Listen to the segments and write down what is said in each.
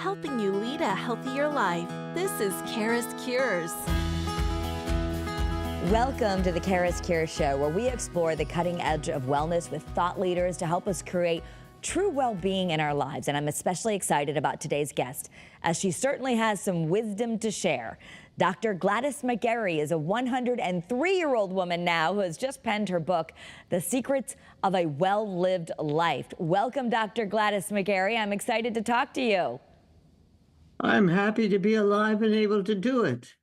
helping you lead a healthier life. This is CURES. Welcome to the CURES Show, where we explore the cutting edge of wellness with thought leaders to help us create true well-being in our lives. And I'm especially excited about today's guest, as she certainly has some wisdom to share. Dr. Gladys McGarey is a 103-year-old woman now who has just penned her book, The Secrets of a Well-Lived Life. Welcome, Dr. Gladys McGarey. I'm excited to talk to you. I'm happy to be alive and able to do it.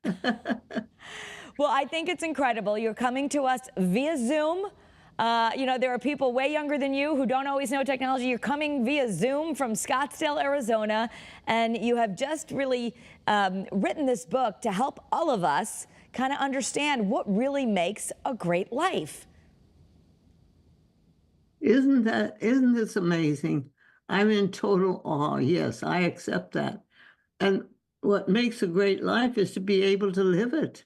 Well, I think it's incredible. You're coming to us via Zoom. There are people way younger than you who don't always know technology. You're coming via Zoom from Scottsdale, Arizona, and you have just really written this book to help all of us kind of understand what really makes a great life. Isn't this amazing? I'm in total awe. Yes, I accept that. And what makes a great life is to be able to live it.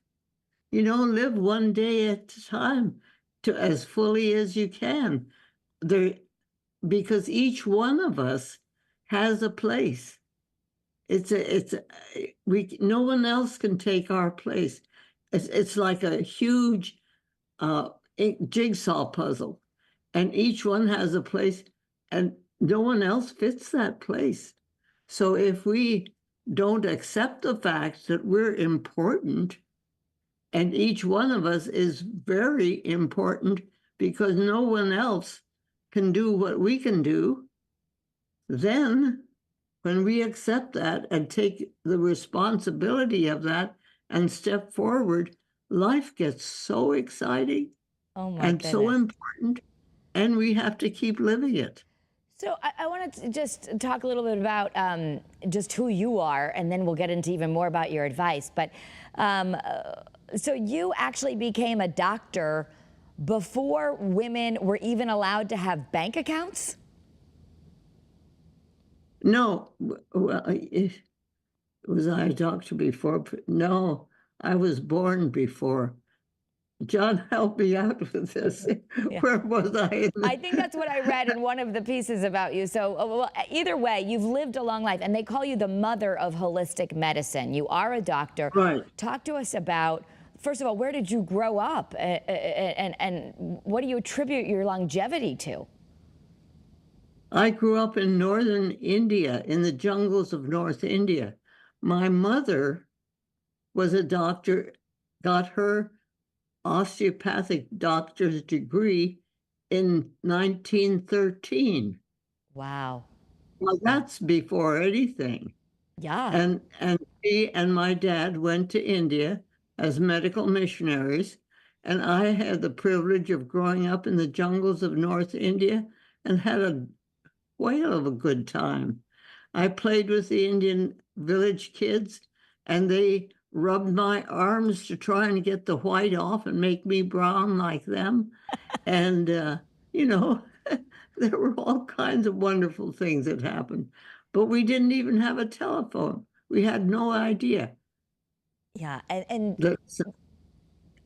Live one day at a time, to as fully as you can. Because each one of us has a place. No one else can take our place. It's like a huge jigsaw puzzle, and each one has a place, and no one else fits that place. So if we don't accept the fact that we're important, and each one of us is very important because no one else can do what we can do, then when we accept that and take the responsibility of that and step forward, life gets so exciting and so important, and we have to keep living it. So I want to just talk a little bit about just who you are, and then we'll get into even more about your advice. But so you actually became a doctor before women were even allowed to have bank accounts? No. Well, was I a doctor before? No, I was born before. John, help me out with this. Yeah. Where was I? I think that's what I read in one of the pieces about you. So well, either way, you've lived a long life, and they call you the mother of holistic medicine. You are a doctor. Right. Talk to us about, first of all, where did you grow up, and what do you attribute your longevity to? I grew up in northern India, in the jungles of North India. My mother was a doctor, got her osteopathic doctor's degree in 1913. Wow. Well, that's before anything. Yeah. And she and my dad went to India as medical missionaries, and I had the privilege of growing up in the jungles of North India and had a whale of a good time. I played with the Indian village kids, and they rubbed my arms to try and get the white off and make me brown like them. And, there were all kinds of wonderful things that happened. But we didn't even have a telephone. We had no idea. Yeah, and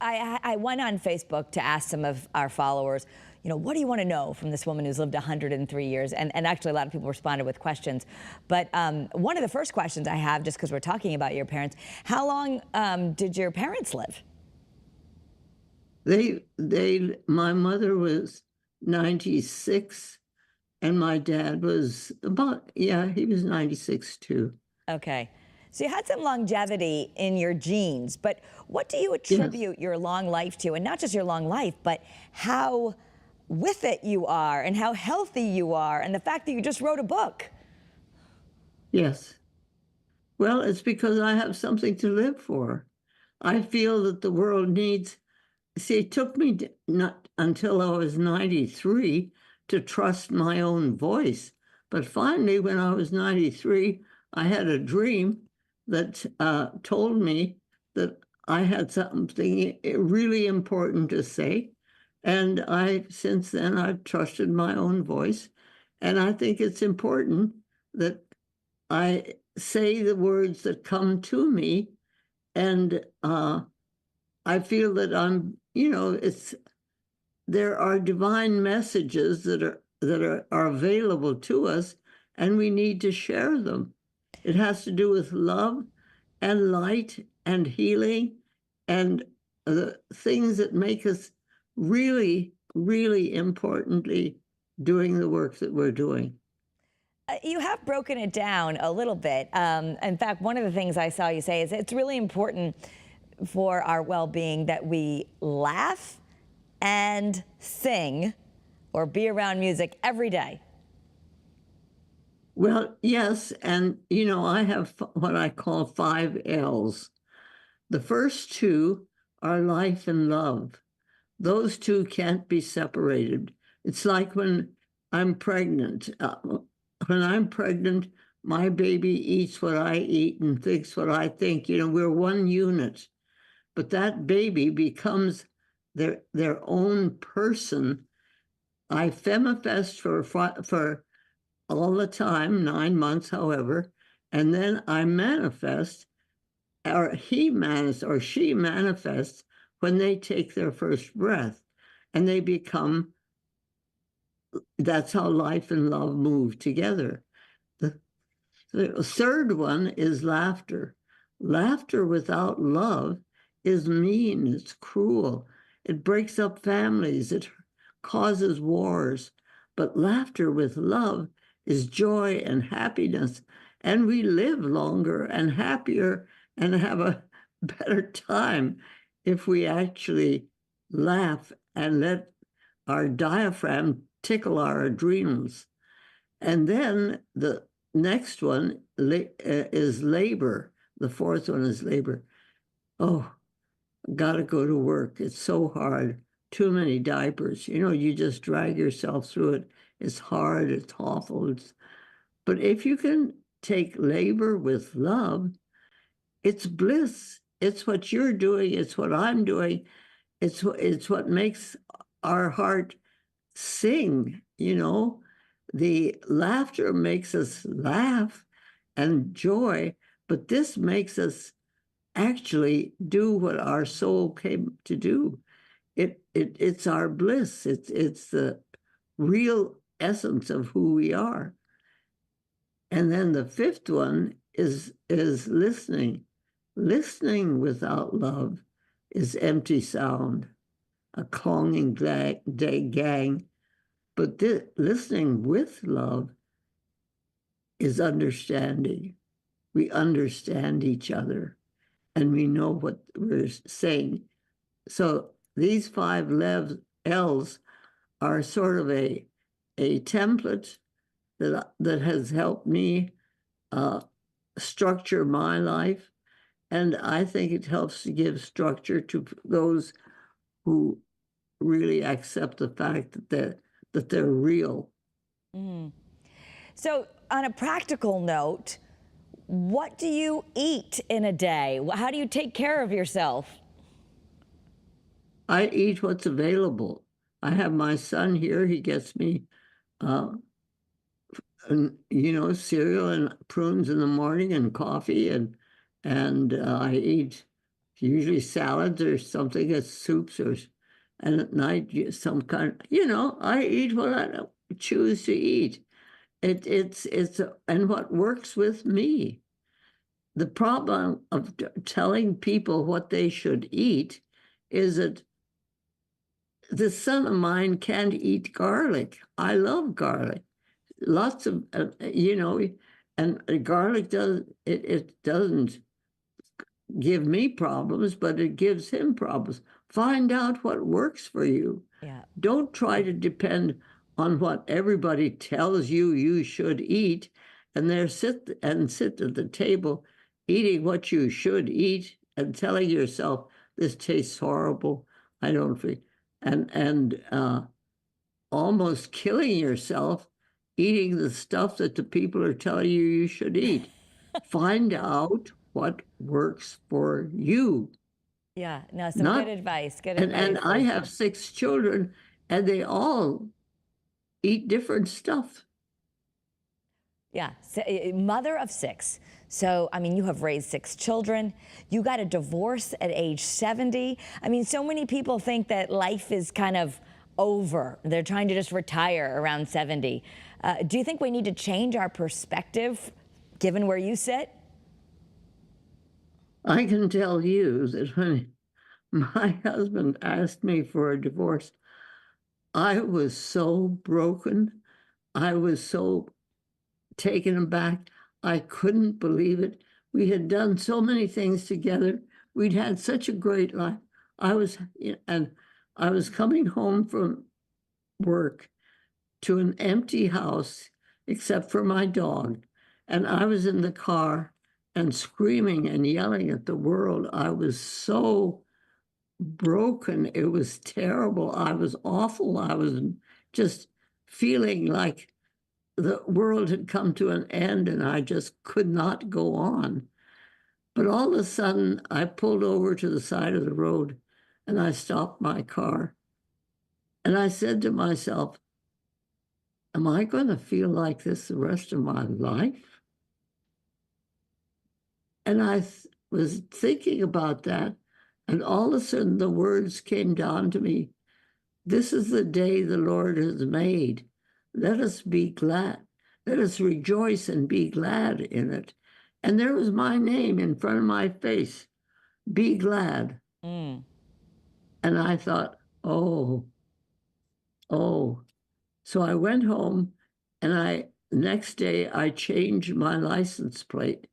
I went on Facebook to ask some of our followers, what do you want to know from this woman who's lived 103 years? And actually, a lot of people responded with questions. But one of the first questions I have, just because we're talking about your parents, how long did your parents live? My mother was 96, and my dad was he was 96 too. Okay. So you had some longevity in your genes, but what do you attribute your long life to? And not just your long life, but how with it you are, and how healthy you are, and the fact that you just wrote a book. Yes. Well, it's because I have something to live for. I feel that the world needs, it took me not until I was 93 to trust my own voice. But finally, when I was 93, I had a dream that told me that I had something really important to say. And since then, I've trusted my own voice. And I think it's important that I say the words that come to me. And I feel that there are divine messages that are available to us, and we need to share them. It has to do with love and light and healing and the things that make us really, really importantly doing the work that we're doing. You have broken it down a little bit. In fact, one of the things I saw you say is it's really important for our well-being that we laugh and sing or be around music every day. Well, yes, and I have what I call 5 L's. The first 2 are life and love. Those 2 can't be separated. It's like when I'm pregnant. When I'm pregnant, my baby eats what I eat and thinks what I think. We're one unit, but that baby becomes their own person. I femifest for all the time, 9 months, however, and then I manifest, or he manifests, or she manifests when they take their first breath, and they become. That's how life and love move together. The third one is laughter. Laughter without love is mean, it's cruel, it breaks up families, it causes wars. But laughter with love is joy and happiness, and we live longer and happier and have a better time if we actually laugh and let our diaphragm tickle our adrenals. And then the next one is labor. The fourth one is labor. Oh, gotta go to work. It's so hard. Too many diapers. You just drag yourself through it. It's hard. It's awful. But if you can take labor with love, it's bliss. It's what you're doing. It's what I'm doing. It's what makes our heart sing. The laughter makes us laugh and joy, but this makes us actually do what our soul came to do. It's our bliss. It's the real essence of who we are. And then the fifth one is listening. Listening without love is empty sound, a clanging gang. But listening with love is understanding. We understand each other and we know what we're saying. So these 5 L's are sort of a template that has helped me structure my life. And I think it helps to give structure to those who really accept the fact that they're real. Mm. So on a practical note, what do you eat in a day? How do you take care of yourself? I eat what's available. I have my son here. He gets me, cereal and prunes in the morning and coffee, and I eat usually salads or something, as soups, and at night some kind. I eat what I choose to eat. It's and what works with me. The problem of telling people what they should eat is that this son of mine can't eat garlic. I love garlic. Lots of, and garlic doesn't give me problems, but it gives him problems. Find out what works for you. Yeah. Don't try to depend on what everybody tells you should eat, and sit at the table eating what you should eat and telling yourself, this tastes horrible. I don't feel, and almost killing yourself eating the stuff that the people are telling you should eat. Find out what works for you. Yeah, no, some good advice. Good advice. And I have 6 children, and they all eat different stuff. Yeah, mother of 6. So, you have raised 6 children. You got a divorce at age 70. So many people think that life is kind of over. They're trying to just retire around 70. Do you think we need to change our perspective given where you sit? I can tell you that when my husband asked me for a divorce, I was so broken. I was so taken aback. I couldn't believe it. We had done so many things together. We'd had such a great life. I was, and I was coming home from work to an empty house, except for my dog. And I was in the car and screaming and yelling at the world. I was so broken. It was terrible. I was awful. I was just feeling like the world had come to an end and I just could not go on. But all of a sudden, I pulled over to the side of the road and I stopped my car. And I said to myself, am I going to feel like this the rest of my life? And I was thinking about that. And all of a sudden, the words came down to me. This is the day the Lord has made. Let us be glad. Let us rejoice and be glad in it. And there was my name in front of my face. Be glad. Mm. And I thought, oh. So I went home and next day I changed my license plate.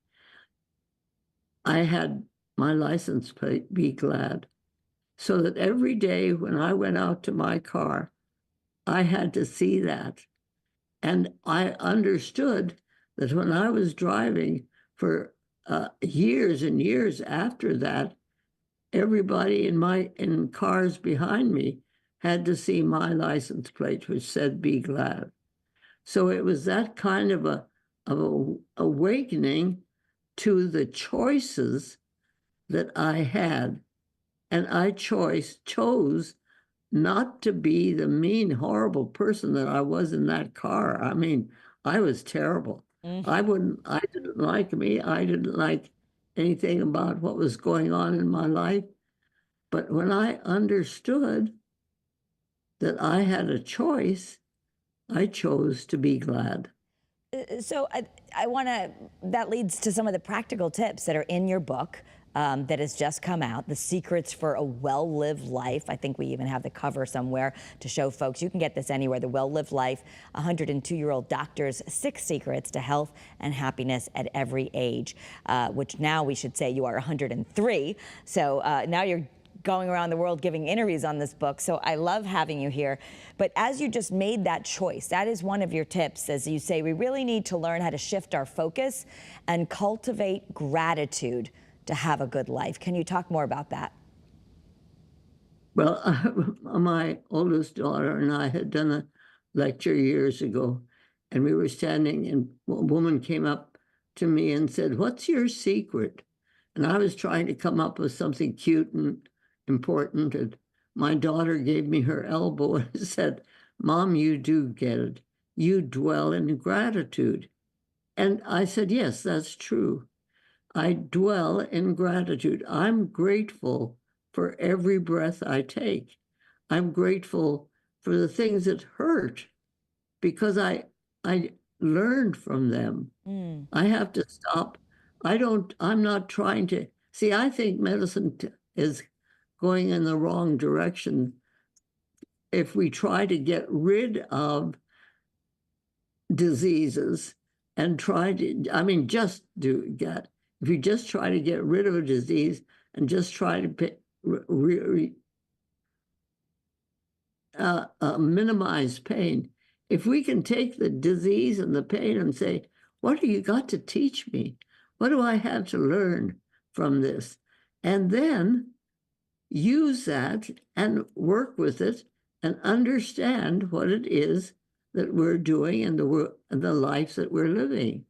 I had my license plate, Be Glad, so that every day when I went out to my car, I had to see that. And I understood that when I was driving for years and years after that, everybody in cars behind me had to see my license plate, which said Be Glad. So it was that kind of a awakening to the choices that I had. And I chose not to be the mean, horrible person that I was in that car. I mean, I was terrible. I didn't like me. I didn't like anything about what was going on in my life. But when I understood that I had a choice, I chose to be glad. So I want to, that leads to some of the practical tips that are in your book that has just come out, The Secrets for a Well-Lived Life. I think we even have the cover somewhere to show folks. You can get this anywhere, The Well-Lived Life, 102-year-old doctor's 6 secrets to health and happiness at every age, which now we should say you are 103. So now you're going around the world giving interviews on this book. So I love having you here. But as you just made that choice, that is one of your tips. As you say, we really need to learn how to shift our focus and cultivate gratitude to have a good life. Can you talk more about that? Well, my oldest daughter and I had done a lecture years ago, and we were standing, and a woman came up to me and said, "What's your secret?" And I was trying to come up with something cute and important, and my daughter gave me her elbow and said, "Mom, you do get it. You dwell in gratitude." And I said, "Yes, that's true. I dwell in gratitude. I'm grateful for every breath I take. I'm grateful for the things that hurt because I learned from them. I have to stop. I'm not trying to see. I think medicine is going in the wrong direction if we try to get rid of diseases and just do that. If you just try to get rid of a disease and just try to minimize pain, if we can take the disease and the pain and say, what do you got to teach me? What do I have to learn from this? And then use that and work with it and understand what it is that we're doing and the life that we're living.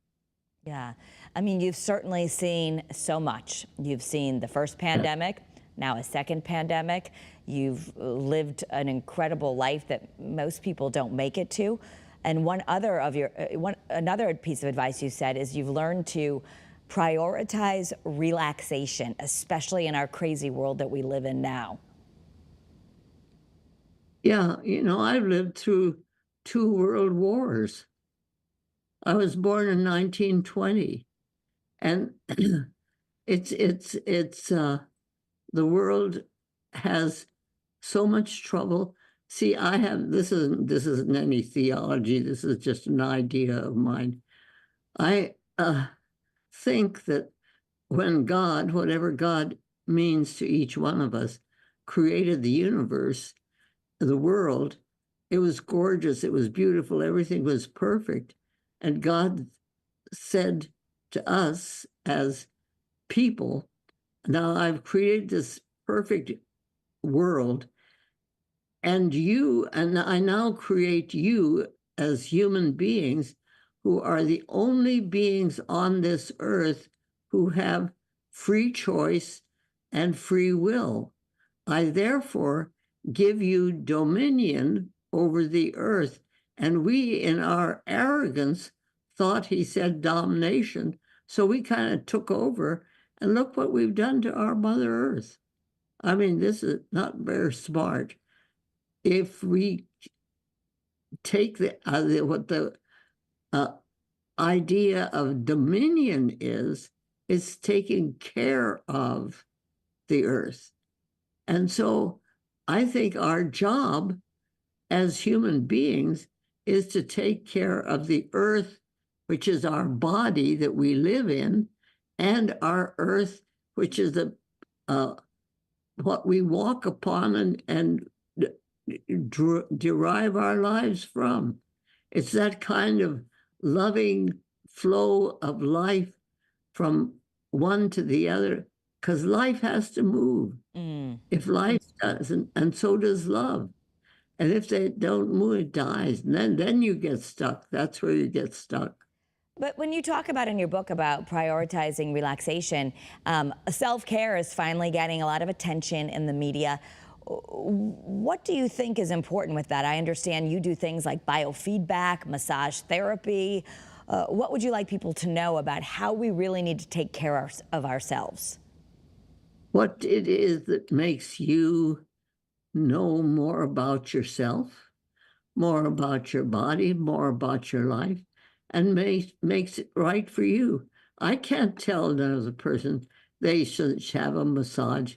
Yeah. I mean, you've certainly seen so much. You've seen the first pandemic, now a second pandemic. You've lived an incredible life that most people don't make it to. And another piece of advice you said is you've learned to prioritize relaxation, especially in our crazy world that we live in now. Yeah, I've lived through 2 world wars. I was born in 1920. And it's the world has so much trouble. See, I have this isn't any theology. This is just an idea of mine. I think that when God, whatever God means to each one of us, created the universe, the world, it was gorgeous, it was beautiful, everything was perfect. And God said to us as people, now I've created this perfect world, and I now create you as human beings who are the only beings on this earth who have free choice and free will. I therefore give you dominion over the earth. And we, in our arrogance, thought he said domination. So we kind of took over, and look what we've done to our Mother Earth. I mean, this is not very smart. If we take what the uh, idea of dominion is, it's taking care of the earth. And so I think our job as human beings is to take care of the earth, which is our body that we live in, and our earth, which is what we walk upon and derive our lives from. It's that kind of loving flow of life from one to the other, because life has to move. If life doesn't, and so does love. And if they don't move, it dies. And then you get stuck. That's where you get stuck. But when you talk about in your book about prioritizing relaxation, self-care is finally getting a lot of attention in the media. What do you think is important with that? I understand you do things like biofeedback, massage therapy. What would you like people to know about how we really need to take care of ourselves? What it is that makes you know more about yourself, more about your body, more about your life, and makes it right for you. I can't tell another person they should have a massage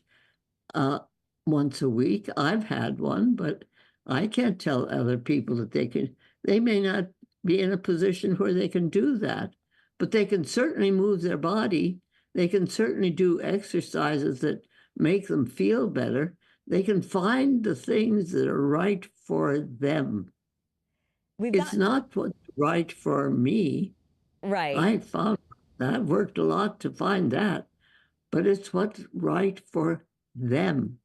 once a week. I've had one, but I can't tell other people that they may not be in a position where they can do that, but they can certainly move their body. They can certainly do exercises that make them feel better. They can find the things that are right for them. It's not what's right for me. Right. I found that I've worked a lot to find that, but it's what's right for them.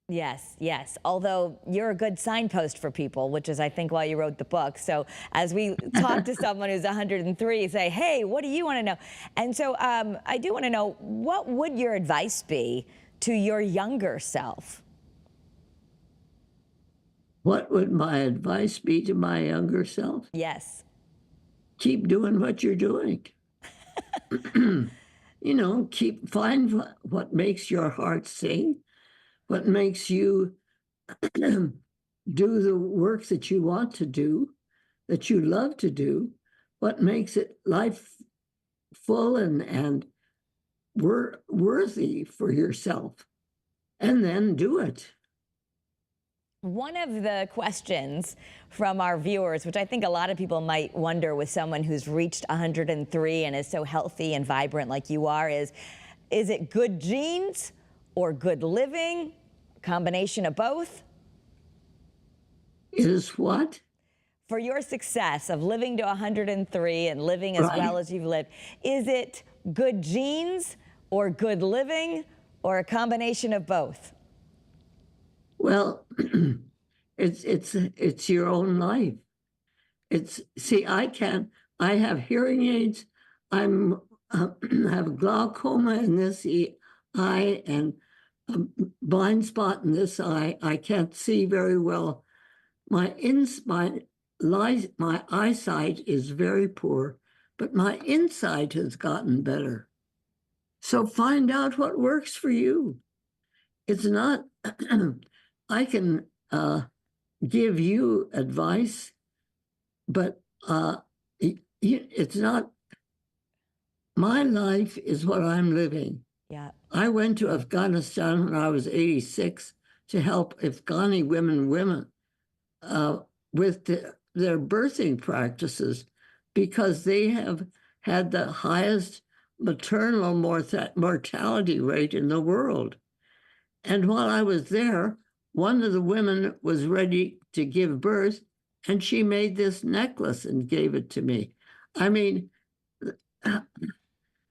Yes, yes. Although you're a good signpost for people, which is, I think, why you wrote the book. So as we talk to someone who's 103, say, hey, what do you want to know? And so I do want to know, what would your advice be to your younger self? What would my advice be to my younger self? Yes. Keep doing what you're doing. Find what makes your heart sing, what makes you do the work that you want to do, that you love to do, what makes it life full and worthy for yourself, and then do it. One of the questions from our viewers, which I think a lot of people might wonder with someone who's reached 103 and is so healthy and vibrant like you are, is it good genes or good living? Combination of both? Is what? For your success of living to 103 and living as well as you've lived, is it good genes or good living or a combination of both? Well, it's your own life. I have hearing aids. I'm have glaucoma in this eye and a blind spot in this eye. I can't see very well. My eyesight is very poor, but my insight has gotten better. So find out what works for you. It's not, I can give you advice, but it's not My life is what I'm living. Yeah. I went to Afghanistan when I was 86 to help Afghani women uh, with their birthing practices because they have had the highest maternal mortality rate in the world. And while I was there, one of the women was ready to give birth, and she made this necklace and gave it to me. I mean,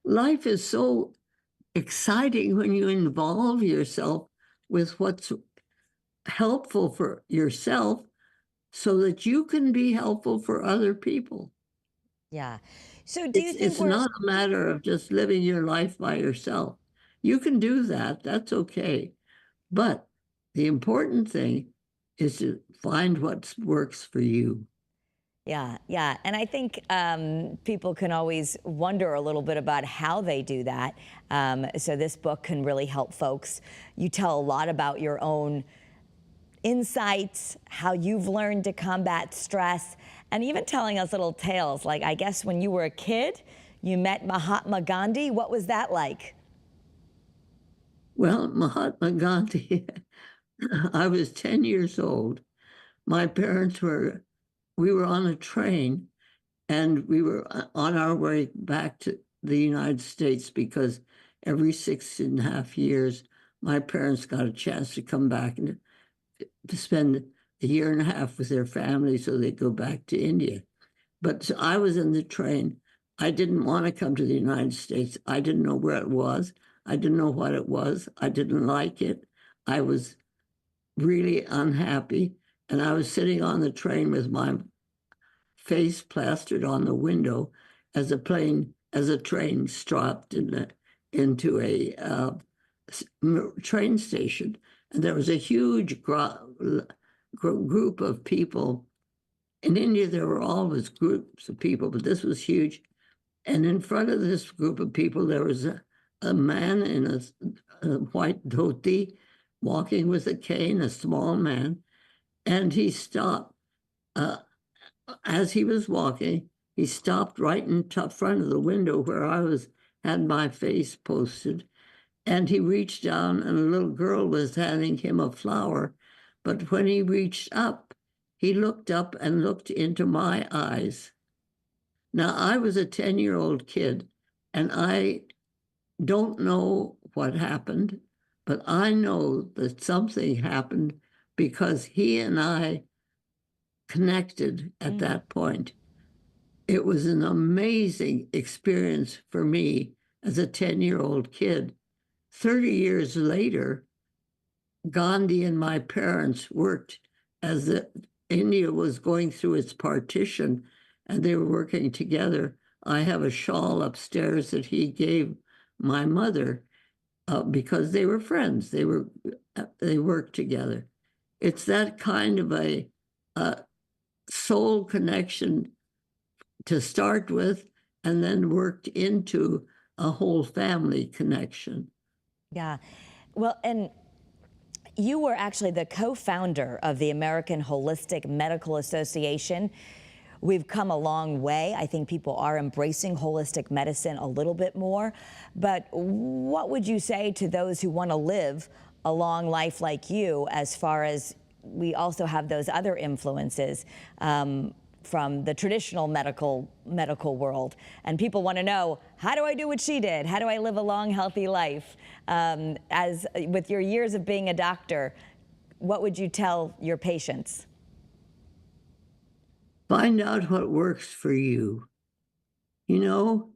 life is so exciting when you involve yourself with what's helpful for yourself so that you can be helpful for other people. Yeah. So do you think It's not a matter of just living your life by yourself. You can do that, that's okay. But the important thing is to find what works for you. Yeah, yeah. And I think people can always wonder a little bit about how they do that. So this book can really help folks. You tell a lot about your own insights, how you've learned to combat stress, and even telling us little tales. Like, I guess when you were a kid, you met Mahatma Gandhi. What was that like? Well, Mahatma Gandhi, I was 10 years old. My parents we were on a train and we were on our way back to the United States because every 6.5 years, my parents got a chance to come back and to spend a year and a half with their family so they'd go back to India. But so I was in the train. I didn't want to come to the United States. I didn't know where it was. I didn't know what it was. I didn't like it. I was really unhappy. And I was sitting on the train with my face plastered on the window as a train stopped into a train station. And there was a huge group of people. In India, there were always groups of people, but this was huge. And in front of this group of people, there was a man in a white dhoti walking with a cane, a small man. And he stopped. As he was walking, he stopped right in front of the window where had my face posted. And he reached down, and a little girl was handing him a flower. But when he reached up, he looked up and looked into my eyes. Now, I was a 10-year-old kid, and I don't know what happened, but I know that something happened because he and I connected at that point. It was an amazing experience for me as a 10-year-old kid. 30 years later, Gandhi and my parents worked as India was going through its partition and they were working together. I have a shawl upstairs that he gave my mother because they were friends. They worked together. It's that kind of a soul connection to start with, and then worked into a whole family connection. Yeah. Well, and you were actually the co-founder of the American Holistic Medical Association. We've come a long way. I think people are embracing holistic medicine a little bit more. But what would you say to those who want to live a long life like you, as far as we also have those other influences from the traditional medical world, and people want to know, how do I do what she did? How do I live a long, healthy life? As with your years of being a doctor, what would you tell your patients? Find out what works for you. You know,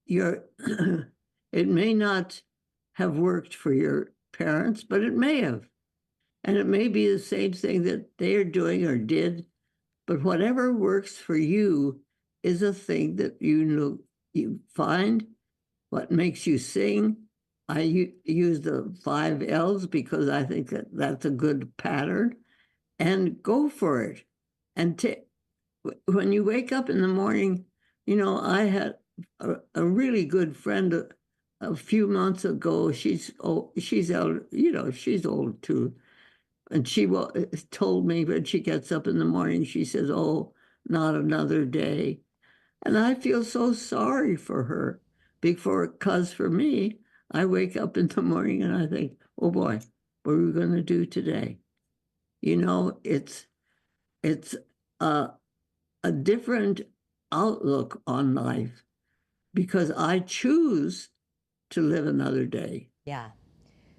it may not have worked for your parents, but it may have. And it may be the same thing that they're doing or did. But whatever works for you is a thing that you find what makes you sing. I use the 5 L's because I think that's a good pattern, and go for it. And when you wake up in the morning, I had a really good friend a few months ago. She's old, she's old too. And she told me when she gets up in the morning, she says, "Oh, not another day." And I feel so sorry for her because for me, I wake up in the morning and I think, oh boy, what are we going to do today? You know, it's a different outlook on life because I choose to live another day. Yeah.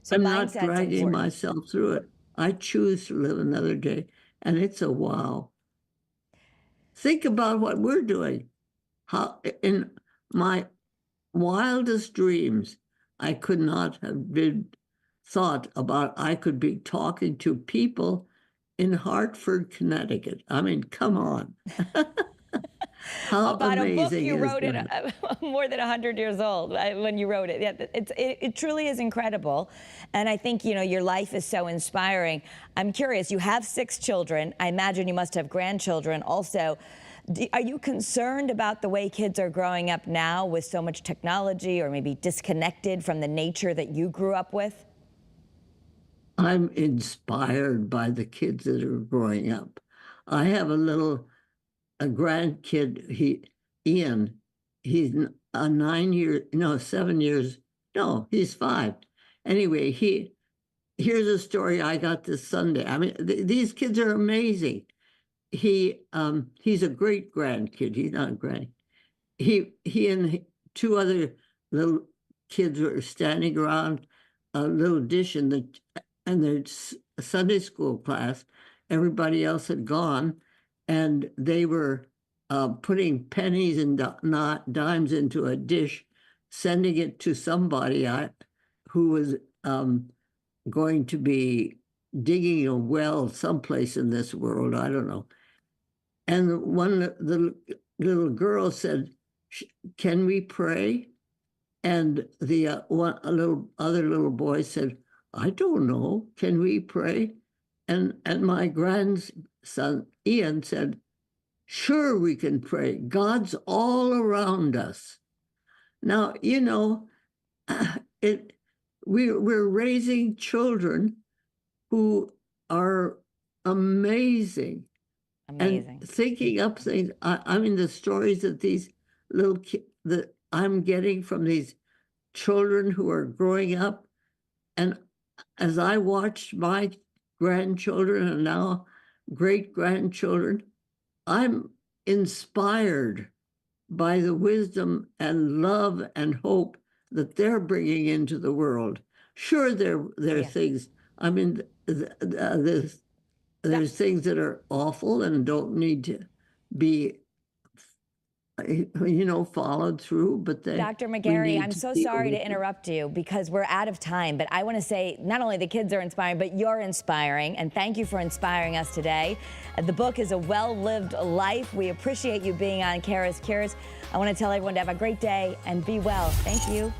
So I'm not mindset's dragging important. myself through it. I choose to live another day, and it's a wow. Think about what we're doing. How in my wildest dreams, I could not have been thought about I could be talking to people in Hartford, Connecticut. I mean, come on. How About a book amazing you is wrote that? more than 100 years old when you wrote it. Yeah, it truly is incredible. And I think, you know, your life is so inspiring. I'm curious, you have 6 children. I imagine you must have grandchildren also. Are you concerned about the way kids are growing up now with so much technology, or maybe disconnected from the nature that you grew up with? I'm inspired by the kids that are growing up. I have a grandkid, Ian, he's a 9 year, no, 7 years, no, he's 5. Anyway, here's a story I got this Sunday. I mean, these kids are amazing. He's a great grandkid. He's not a grand. He and 2 other little kids were standing around a little dish in their Sunday school class. Everybody else had gone, and they were putting pennies and not dimes into a dish, sending it to somebody who was going to be digging a well someplace in this world. I don't know. And one the little girl said, "Can we pray?" And the other little boy said, "I don't know. Can we pray?" And my grandson Ian said, "Sure, we can pray. God's all around us." Now, you know, it we're raising children who are amazing. Amazing. And thinking up things, I mean, the stories that these little kids that I'm getting from these children who are growing up, and as I watched my grandchildren and now great grandchildren, I'm inspired by the wisdom and love and hope that they're bringing into the world. Sure, there are Yeah. things. I mean, there's things that are awful and don't need to be, followed through, but Dr. we McGarey, need I'm to so deal sorry with to it. interrupt you because we're out of time, but I want to say not only the kids are inspiring, but you're inspiring, and thank you for inspiring us today. The book is A Well-Lived Life. We appreciate you being on CURES. I want to tell everyone to have a great day and be well. Thank you.